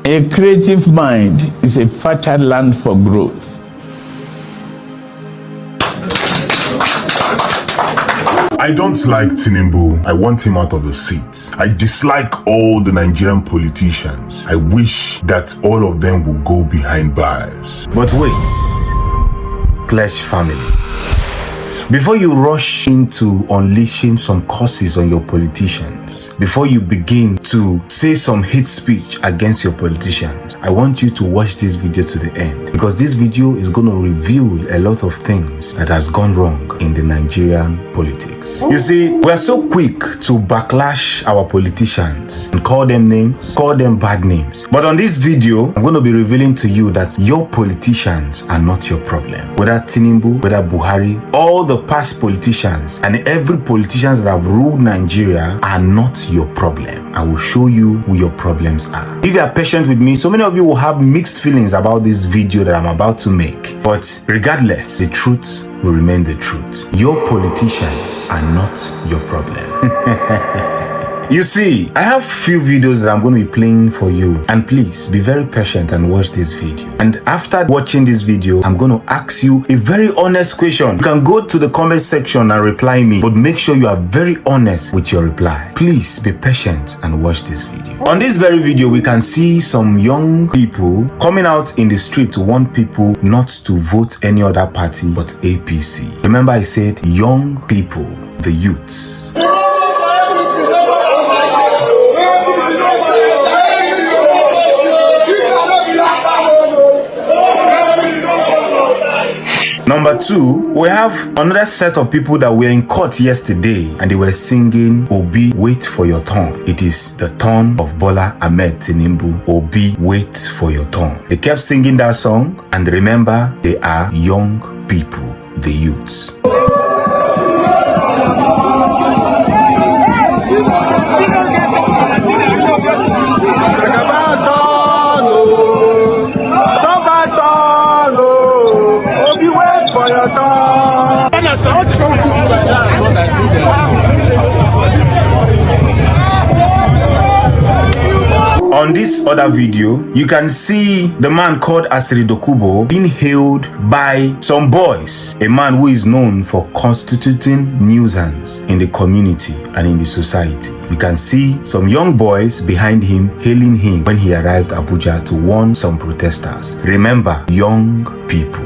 A creative mind is a fertile land for growth. I don't like TINUBU. I want him out of the seat. I dislike all the Nigerian politicians. I wish that all of them would go behind bars. But wait, Clash family. Before you rush into unleashing some curses on your politicians, before you begin to say some hate speech against your politicians, I want you to watch this video to the end, because this video is going to reveal a lot of things that has gone wrong in the Nigerian politics. You see, we are so quick to backlash our politicians and call them names, call them bad names. But on this video, I'm going to be revealing to you that your politicians are not your problem. Whether TINUBU, whether Buhari, all the past politicians and every politicians that have ruled Nigeria are not your problem. I will show you who your problems are. If you are patient with me, so many of you will have mixed feelings about this video that I'm about to make. But regardless, the truth will remain the truth. Your politicians are not your problem. You see, I have few videos that I'm going to be playing for you, and please be very patient and watch this video. And after watching this video, I'm going to ask you a very honest question. You can go to the comment section and reply me, but make sure you are very honest with your reply. Please be patient and watch this video. On this very video, we can see some young people coming out in the street to warn people not to vote any other party but APC. Remember, I said young people, the youths. Number two, we have another set of people that were in court yesterday and they were singing Obi, wait for your turn. It is the turn of Bola Ahmed Tinubu. Obi, wait for your turn. They kept singing that song, and remember, they are young people, the youths. On this other video, you can see the man called Asiri Dokubo being hailed by some boys, a man who is known for constituting nuisance in the community and in the society. You can see some young boys behind him hailing him when he arrived at Abuja to warn some protesters. Remember, young people.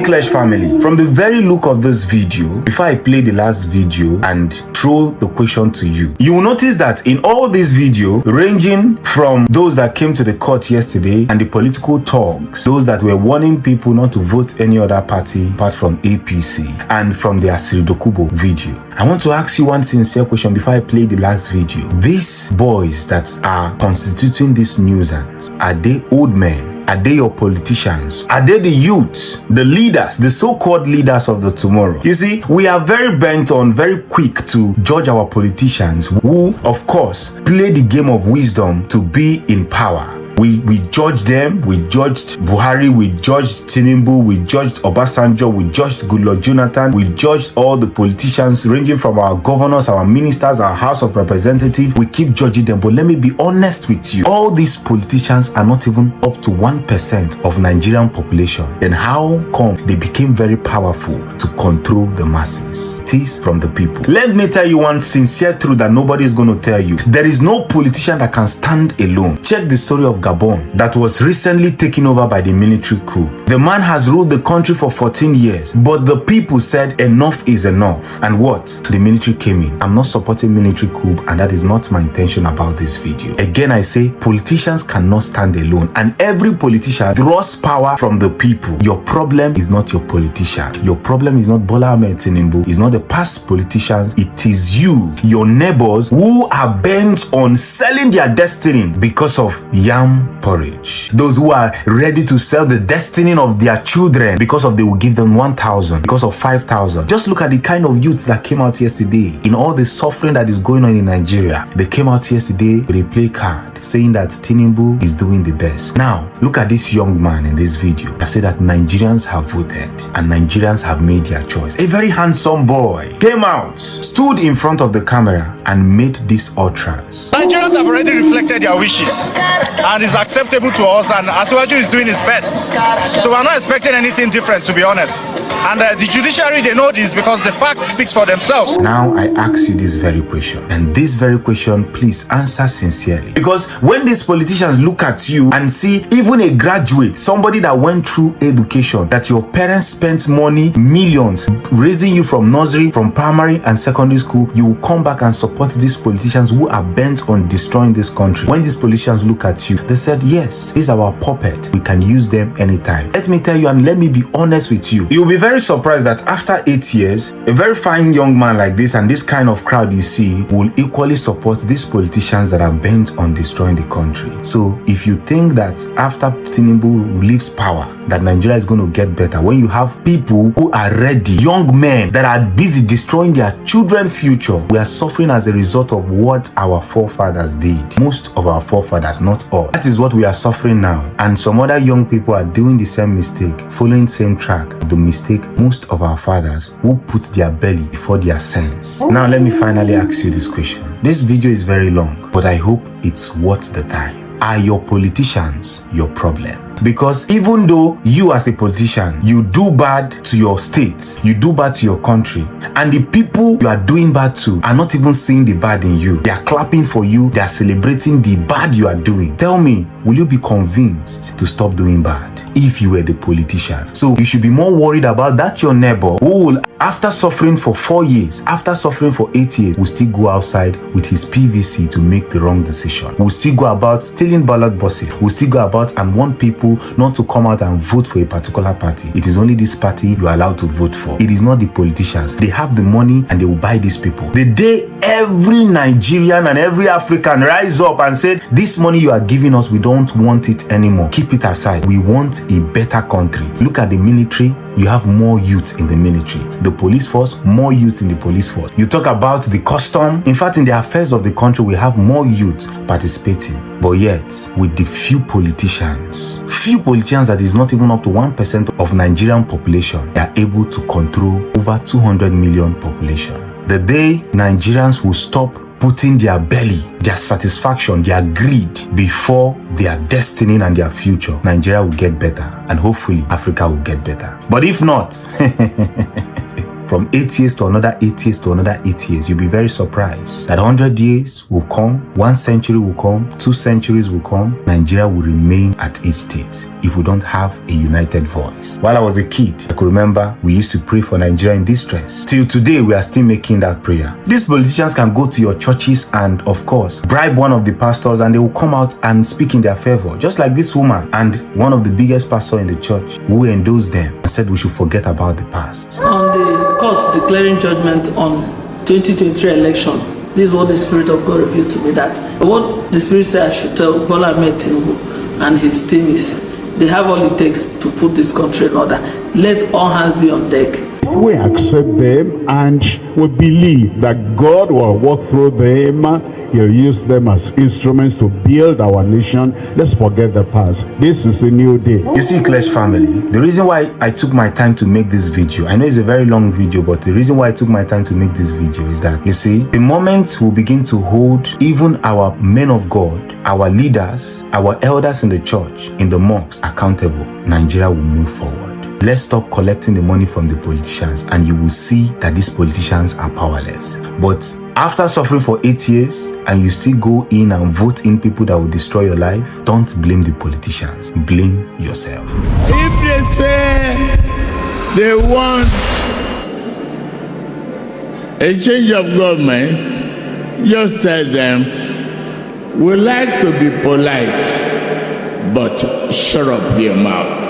Clash family, from the very look of this video, before I play the last video and throw the question to you, you will notice that in all this video, ranging from those that came to the court yesterday and the political talks, those that were warning people not to vote any other party apart from APC, and from the Asiri Dokubo video, I want to ask you one sincere question before I play the last video. These boys that are constituting this nuisance, are they old men? Are they your politicians? Are they the youths, the leaders, the so-called leaders of the tomorrow? You see, we are very bent on, very quick to judge our politicians who, of course, play the game of wisdom to be in power. We judged them, we judged Buhari, we judged TINUBU, we judged Obasanjo, we judged Goodluck Jonathan, we judged all the politicians ranging from our governors, our ministers, our House of Representatives. We keep judging them, but let me be honest with you. All these politicians are not even up to 1% of Nigerian population. Then how come they became very powerful to control the masses? It is from the people. Let me tell you one sincere truth that nobody is going to tell you. There is no politician that can stand alone. Check the story of Gabon that was recently taken over by the military coup. The man has ruled the country for 14 years, but the people said enough is enough. And what? The military came in. I'm not supporting military coup, and that is not my intention about this video. Again, I say politicians cannot stand alone, and every politician draws power from the people. Your problem is not your politician. Your problem is not Bola Ahmed Tinubu. It's not the past politicians. It is you, your neighbors, who are bent on selling their destiny because of yam porridge. Those who are ready to sell the destiny of their children because of they will give them 1,000, because of 5,000. Just look at the kind of youths that came out yesterday in all the suffering that is going on in Nigeria. They came out yesterday with a play card saying that TINUBU is doing the best. Now, look at this young man in this video that said that Nigerians have voted and Nigerians have made their choice. A very handsome boy came out, stood in front of the camera and made this utterance. Nigerians have already reflected their wishes and it's acceptable to us, and Asiwaju is doing his best. So we're not expecting anything different, to be honest. And the judiciary, they know this because the facts speak for themselves. Now I ask you this very question, and this very question, please answer sincerely. Because when these politicians look at you and see even a graduate, somebody that went through education, that your parents spent money, millions, raising you from nursery, from primary and secondary school, you will come back and support these politicians who are bent on destroying this country. When these politicians look at you, they said, yes, this is our puppet. We can use them anytime. Let me tell you, and let me be honest with you. You'll be very surprised that after 8 years, a very fine young man like this and this kind of crowd you see will equally support these politicians that are bent on destroying the country. So if you think that after TINUBU leaves power, that Nigeria is going to get better, when you have people who are ready, young men that are busy destroying their children's future, we are suffering as a result of what our forefathers did. Most of our forefathers, not all. That is what we are suffering now. And some other young people are doing the same mistake, following the same track of the mistake most of our fathers who put their belly before their sense. Now let me finally ask you this question. This video is very long, but I hope it's worth the time. Are your politicians your problem? Because even though you as a politician, you do bad to your state, you do bad to your country, and the people you are doing bad to are not even seeing the bad in you. They are clapping for you, they are celebrating the bad you are doing. Tell me, will you be convinced to stop doing bad if you were the politician? So you should be more worried about that your neighbor who will, after suffering for 4 years, after suffering for 8 years, will still go outside with his PVC to make the wrong decision. Will still go about stealing ballot boxes. Will still go about and want people not to come out and vote for a particular party. It is only this party you are allowed to vote for. It is not the politicians. They have the money and they will buy these people. The day every Nigerian and every African rise up and said, this money you are giving us, we don't want it anymore. Keep it aside. We want a better country. Look at the military. You have more youth in the military. The police force, more youth in the police force. You talk about the custom. In fact, in the affairs of the country, we have more youth participating. But yet, with the few politicians that is not even up to 1% of Nigerian population, they are able to control over 200 million population. The day Nigerians will stop putting their belly, their satisfaction, their greed before their destiny and their future, Nigeria will get better, and hopefully Africa will get better. But if not, from 8 years to another 8 years to another 8 years, you'll be very surprised that 100 years will come, 1 century will come, 2 centuries will come, Nigeria will remain at its state if we don't have a united voice. While I was a kid, I could remember we used to pray for Nigeria in distress. Till today, we are still making that prayer. These politicians can go to your churches and, of course, bribe one of the pastors and they will come out and speak in their favor, just like this woman and one of the biggest pastors in the church who endorsed them and said we should forget about the past. On the court declaring judgment on 2023 election, this is what the Spirit of God revealed to me, that what the Spirit said I should tell Bola Ahmed Tinubu and his team is they have all it takes to put this country in order. Let all hands be on deck. If we accept them and we believe that God will work through them, He'll use them as instruments to build our nation, let's forget the past. This is a new day. You see, Clash family, the reason why I took my time to make this video, I know it's a very long video, but the reason why I took my time to make this video is that, you see, the moment we begin to hold even our men of God, our leaders, our elders in the church, in the mosques accountable, Nigeria will move forward. Let's stop collecting the money from the politicians and you will see that these politicians are powerless. But after suffering for 8 years and you still go in and vote in people that will destroy your life, don't blame the politicians. Blame yourself. If they say they want a change of government, just tell them, we like to be polite, but shut up your mouth.